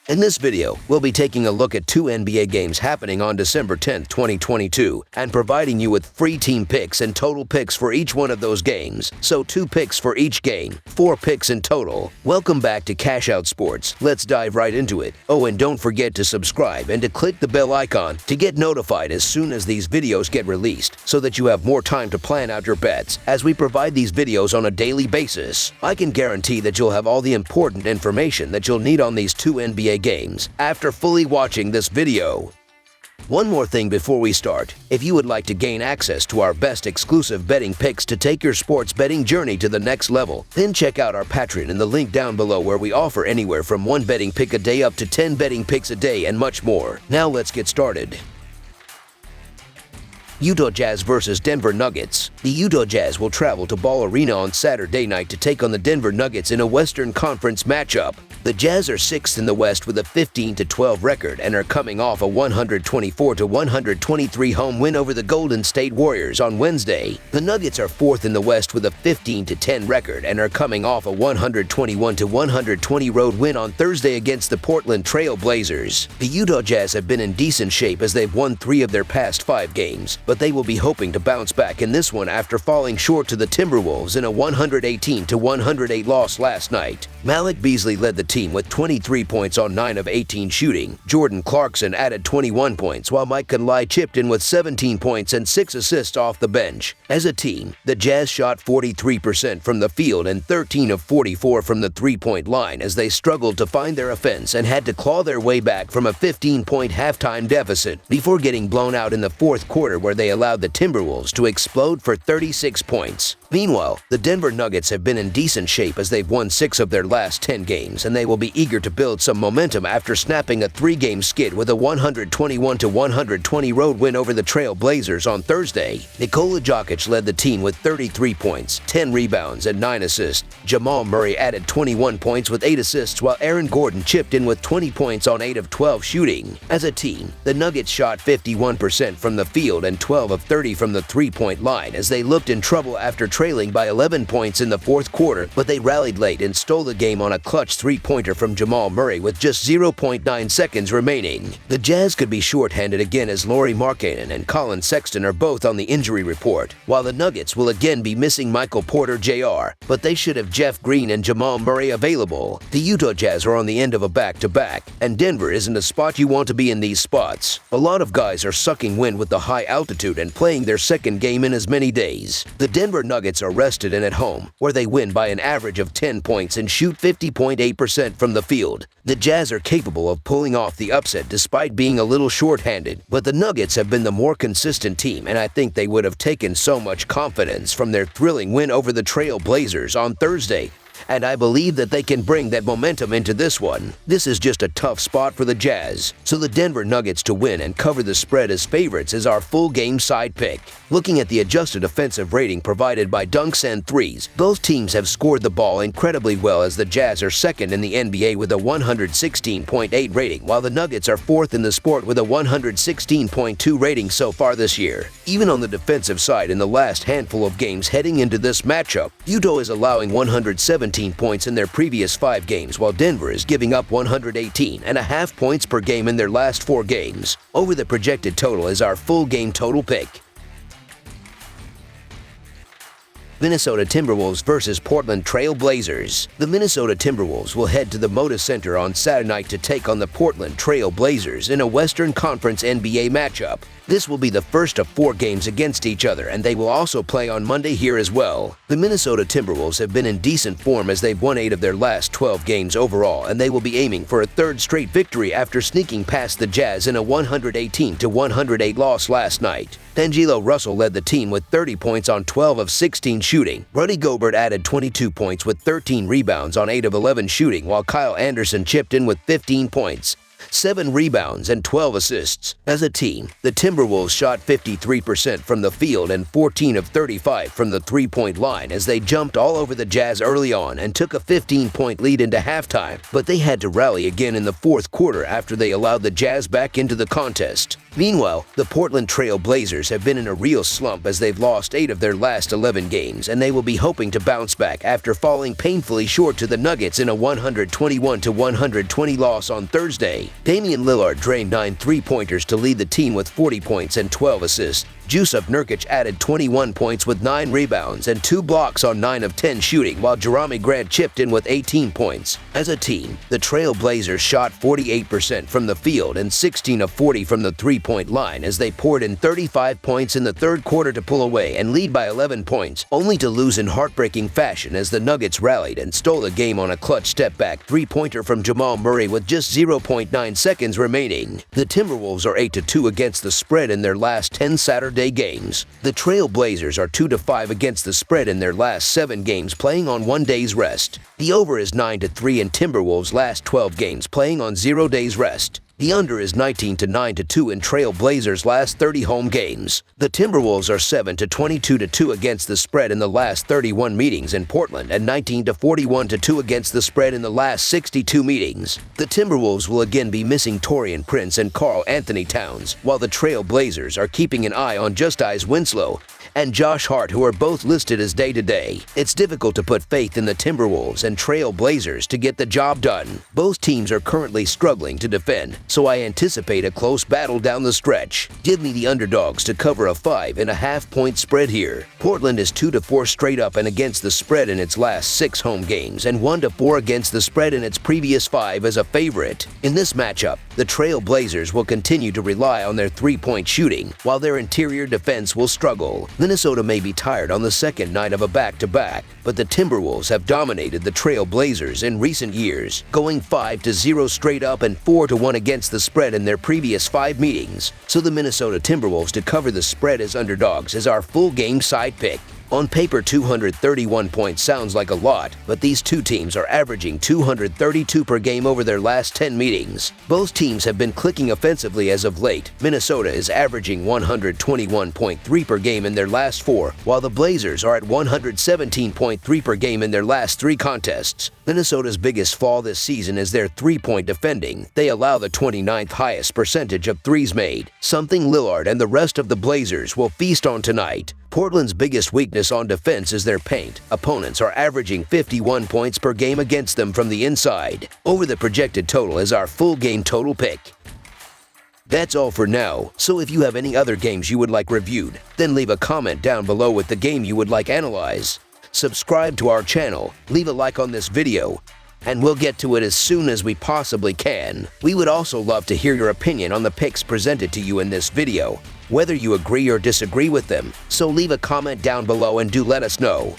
In this video, we'll be taking a look at two NBA games happening on December 10th, 2022, and providing you with free team picks and total picks for each one of those games. So 2 picks for each game, 4 picks in total. Welcome back to Cash Out Sports. Let's dive right into it. Oh, and don't forget to subscribe and to click the bell icon to get notified as soon as these videos get released, so that you have more time to plan out your bets as we provide these videos on a daily basis. I can guarantee that you'll have all the important information that you'll need on these two NBA games after fully watching this video. One more thing before we start. If you would like to gain access to our best exclusive betting picks to take your sports betting journey to the next level, then check out our Patreon in the link down below, where we offer anywhere from 1 betting pick a day up to 10 betting picks a day and much more. Now let's get started. Utah Jazz versus Denver Nuggets. The Utah Jazz will travel to Ball Arena on Saturday night to take on the Denver Nuggets in a Western Conference matchup. The Jazz are 6th in the West with a 15-12 record and are coming off a 124-123 home win over the Golden State Warriors on Wednesday. The Nuggets are 4th in the West with a 15-10 record and are coming off a 121-120 road win on Thursday against the Portland Trail Blazers. The Utah Jazz have been in decent shape as they've won 3 of their past 5 games, but they will be hoping to bounce back in this one after falling short to the Timberwolves in a 118-108 loss last night. Malik Beasley led the team with 23 points on 9 of 18 shooting. Jordan Clarkson added 21 points, while Mike Conley chipped in with 17 points and 6 assists off the bench. As a team, the Jazz shot 43% from the field and 13 of 44 from the three-point line as they struggled to find their offense and had to claw their way back from a 15-point halftime deficit before getting blown out in the fourth quarter, where they allowed the Timberwolves to explode for 36 points. Meanwhile, the Denver Nuggets have been in decent shape as they've won 6 of their last 10 games, and they will be eager to build some momentum after snapping a 3-game skid with a 121-120 road win over the Trail Blazers on Thursday. Nikola Jokic led the team with 33 points, 10 rebounds, and 9 assists. Jamal Murray added 21 points with 8 assists, while Aaron Gordon chipped in with 20 points on 8 of 12 shooting. As a team, the Nuggets shot 51% from the field and 12 of 30 from the three-point line as they looked in trouble after trailing by 11 points in the fourth quarter, but they rallied late and stole the game on a clutch three-pointer from Jamal Murray with just 0.9 seconds remaining. The Jazz could be shorthanded again as Lauri Markkanen and Colin Sexton are both on the injury report, while the Nuggets will again be missing Michael Porter Jr., but they should have Jeff Green and Jamal Murray available. The Utah Jazz are on the end of a back-to-back, and Denver isn't a spot you want to be in these spots. A lot of guys are sucking wind with the high altitude and playing their second game in as many days. The Denver Nuggets are rested and at home, where they win by an average of 10 points and shoot 50.8% from the field. The Jazz are capable of pulling off the upset despite being a little short-handed, but the Nuggets have been the more consistent team, and I think they would have taken so much confidence from their thrilling win over the Trail Blazers on Thursday, and I believe that they can bring that momentum into this one. This is just a tough spot for the Jazz, so the Denver Nuggets to win and cover the spread as favorites is our full game side pick. Looking at the adjusted offensive rating provided by Dunks and Threes, both teams have scored the ball incredibly well, as the Jazz are 2nd in the NBA with a 116.8 rating, while the Nuggets are 4th in the sport with a 116.2 rating so far this year. Even on the defensive side, in the last handful of games heading into this matchup, Utah is allowing 117 points in their previous 5 games, while Denver is giving up 118.5 points per game in their last 4 games. Over the projected total is our full game total pick. Minnesota Timberwolves versus Portland Trail Blazers. The Minnesota Timberwolves will head to the Moda Center on Saturday night to take on the Portland Trail Blazers in a Western Conference NBA matchup. This will be the first of 4 games against each other, and they will also play on Monday here as well. The Minnesota Timberwolves have been in decent form as they've won 8 of their last 12 games overall, and they will be aiming for a 3rd straight victory after sneaking past the Jazz in a 118-108 loss last night. D'Angelo Russell led the team with 30 points on 12 of 16 shooting. Rudy Gobert added 22 points with 13 rebounds on 8 of 11 shooting, while Kyle Anderson chipped in with 15 points. 7 rebounds, and 12 assists. As a team, the Timberwolves shot 53% from the field and 14 of 35 from the three-point line as they jumped all over the Jazz early on and took a 15-point lead into halftime, but they had to rally again in the fourth quarter after they allowed the Jazz back into the contest. Meanwhile, the Portland Trail Blazers have been in a real slump as they've lost 8 of their last 11 games, and they will be hoping to bounce back after falling painfully short to the Nuggets in a 121-120 loss on Thursday. Damian Lillard drained 9 three-pointers to lead the team with 40 points and 12 assists. Jusuf Nurkic added 21 points with 9 rebounds and 2 blocks on 9 of 10 shooting, while Jerami Grant chipped in with 18 points. As a team, the Trail Blazers shot 48% from the field and 16 of 40 from the three-point line as they poured in 35 points in the third quarter to pull away and lead by 11 points, only to lose in heartbreaking fashion as the Nuggets rallied and stole the game on a clutch step-back three-pointer from Jamal Murray with just 0.9 seconds remaining. The Timberwolves are 8-2 against the spread in their last 10 Saturday games. The Trail Blazers are 2-5 against the spread in their last 7 games, playing on 1 day's rest. The over is 9-3 in Timberwolves' last 12 games, playing on 0 days rest. The under is 19-9-2 in Trail Blazers' last 30 home games. The Timberwolves are 7-22-2 against the spread in the last 31 meetings in Portland and 19-41-2 against the spread in the last 62 meetings. The Timberwolves will again be missing Taurean Prince and Karl Anthony Towns, while the Trail Blazers are keeping an eye on Justice Winslow and Josh Hart, who are both listed as day-to-day. It's difficult to put faith in the Timberwolves and Trail Blazers to get the job done. Both teams are currently struggling to defend, so I anticipate a close battle down the stretch. Give me the underdogs to cover a 5.5-point spread here. Portland is 2-4 straight up and against the spread in its last 6 home games and 1-4 against the spread in its previous 5 as a favorite. In this matchup, the Trail Blazers will continue to rely on their three-point shooting, while their interior defense will struggle. Minnesota may be tired on the second night of a back-to-back, but the Timberwolves have dominated the Trail Blazers in recent years, going 5-0 straight up and 4-1 against the spread in their previous 5 meetings. So the Minnesota Timberwolves to cover the spread as underdogs is our full game side pick. On paper, 231 points sounds like a lot, but these two teams are averaging 232 per game over their last 10 meetings. Both teams have been clicking offensively as of late. Minnesota is averaging 121.3 per game in their last 4, while the Blazers are at 117.3 per game in their last 3 contests. Minnesota's biggest fall this season is their three-point defending. They allow the 29th highest percentage of threes made, something Lillard and the rest of the Blazers will feast on tonight. Portland's biggest weakness on defense is their paint. Opponents are averaging 51 points per game against them from the inside. Over the projected total is our full game total pick. That's all for now, so if you have any other games you would like reviewed, then leave a comment down below with the game you would like analyzed. Subscribe to our channel, leave a like on this video, and we'll get to it as soon as we possibly can. We would also love to hear your opinion on the picks presented to you in this video, whether you agree or disagree with them, so leave a comment down below and do let us know.